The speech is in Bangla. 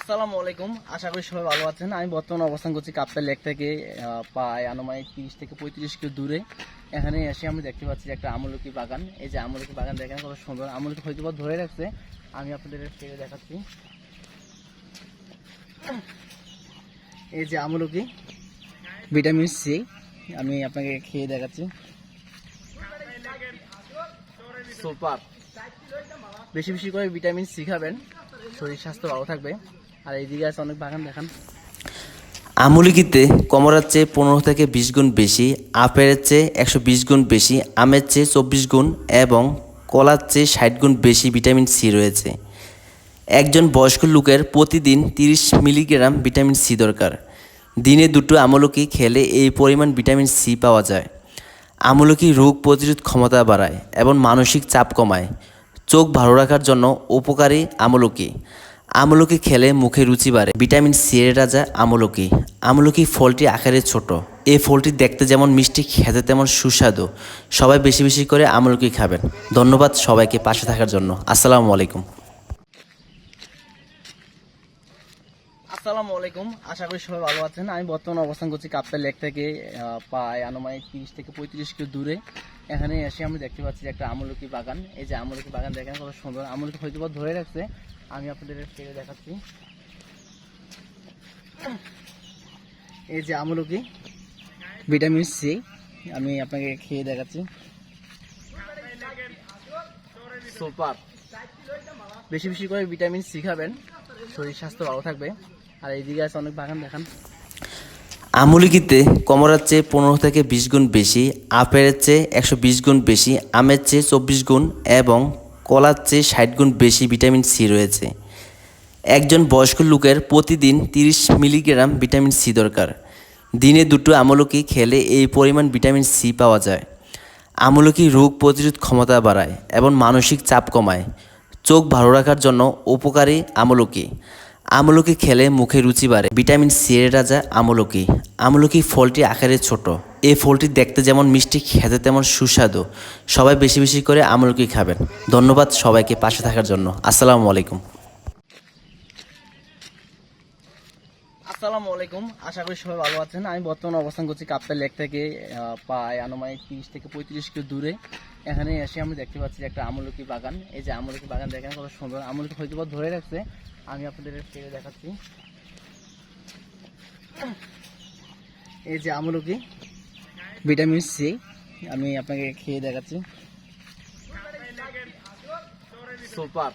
আসসালামু আলাইকুম, আশা করি সবাই ভালো আছেন। আমি বর্তমানে অবস্থান করছি কাপ্তাই লেক থেকে প্রায় আনুমানিক 30 থেকে 35 কিলো দূরে। এখানে এসে আমি দেখতে পাচ্ছি যে একটা আমলকি বাগান। এই যে আমলকি বাগান দেখেন কত সুন্দর, আমলকি হয়তো বা ধরে রাখছে। আমি আপনাদের খেয়ে দেখাচ্ছি। এই যে আমলকি ভিটামিন সি, আমি আপনাকে খেয়ে দেখাচ্ছি। সুপার, বেশি বেশি করে ভিটামিন সি খাবেন, শরীর স্বাস্থ্য ভালো থাকবে। আর এইদিকে আছে অনেক বাগান দেখান। আমলকিতে কমলার চেয়ে 15 থেকে 20 গুণ বেশি, আপেলের চেয়ে 120 গুণ বেশি, আমের চেয়ে 24 গুণ এবং কলার চেয়ে 60 গুণ বেশি ভিটামিন সি রয়েছে। একজন বয়স্ক লোকের প্রতিদিন 30 মিলিগ্রাম ভিটামিন সি দরকার। দিনে 2টো আমলকি খেলে এই পরিমাণ ভিটামিন সি পাওয়া যায়। আমলকি রোগ প্রতিরোধ ক্ষমতা বাড়ায় এবং মানসিক চাপ কমায়। চোখ ভালো রাখার জন্য উপকারী আমলকি। আমলকি খেলে মুখে রুচি বাড়ে। ভিটামিন সি এর রাজা আমলকি। আমলকি ফলটি আকারে ছোট। এই ফলটি দেখতে যেমন মিষ্টি, খেতে তেমন সুস্বাদু। সবাই বেশি বেশি করে আমলকি খাবেন। ধন্যবাদ সবাইকে পাশে থাকার জন্য। আসসালামু আলাইকুম। আসসালামু আলাইকুম, আশা করি সবাই ভালো আছেন। আমি বর্তমানে অবস্থান করছি কাপ্তাই লেক থেকে প্রায় আনুমানিক 30 থেকে 35 কিলো দূরে। এখানে এসে আমি দেখতে পাচ্ছি যে একটা আমলকি বাগান। এই যে আমলকি বাগান দেখেন কত সুন্দর, আমলকি হয়তো বা ধরে রাখছে। আমি আপনাদের খেয়ে দেখাচ্ছি। এই যে আমলকি ভিটামিন সি, আমি আপনাকে খেয়ে দেখাচ্ছি। সুপার, বেশি বেশি করে ভিটামিন সি খাবেন, শরীর স্বাস্থ্য ভালো থাকবে। আর এইদিকে আছে অনেক বাগান দেখান। আমলকিতে কমলার চেয়ে 15 থেকে 20 গুণ বেশি, আপেলের চেয়ে 120 গুণ বেশি, আমের চেয়ে 24 গুণ এবং কলার চেয়ে 60 গুণ বেশি ভিটামিন সি রয়েছে। একজন বয়স্ক লোকের প্রতিদিন 30 মিলিগ্রাম ভিটামিন সি দরকার। দিনে 2টো আমলকি খেলে এই পরিমাণ ভিটামিন সি পাওয়া যায়। আমলকি রোগ প্রতিরোধ ক্ষমতা বাড়ায় এবং মানসিক চাপ কমায়। চোখ ভালো রাখার জন্য উপকারী আমলকি। আমলকি খেলে মুখে রুচি বাড়ে। ভিটামিন সি এর রাজা আমলকি। আমলকি ফলটি আকারে ছোট। এই ফলটি দেখতে যেমন মিষ্টি, খেতে তেমন সুস্বাদু। সবাই বেশি বেশি করে আমলকি খাবেন। ধন্যবাদ সবাইকে পাশে থাকার জন্য। আসসালামু আলাইকুম। আসসালামু আলাইকুম, আশা করি সবাই ভালো আছেন। আমি বর্তমানে অবস্থান করছি কাপ্তাই লেক থেকে প্রায় আনুমানিক 30 থেকে 35 কিলো দূরে। এখানে এসে আমি দেখতে পাচ্ছি যে একটা আমলকি বাগান। এই যে আমলকি বাগান দেখেন কত সুন্দর, আমলকি হয়তো বা ধরে রাখছে। আমি আপনাদের খেয়ে দেখাচ্ছি। এই যে আমলকি ভিটামিন সি, আমি আপনাকে খেয়ে দেখাচ্ছি। সুপার,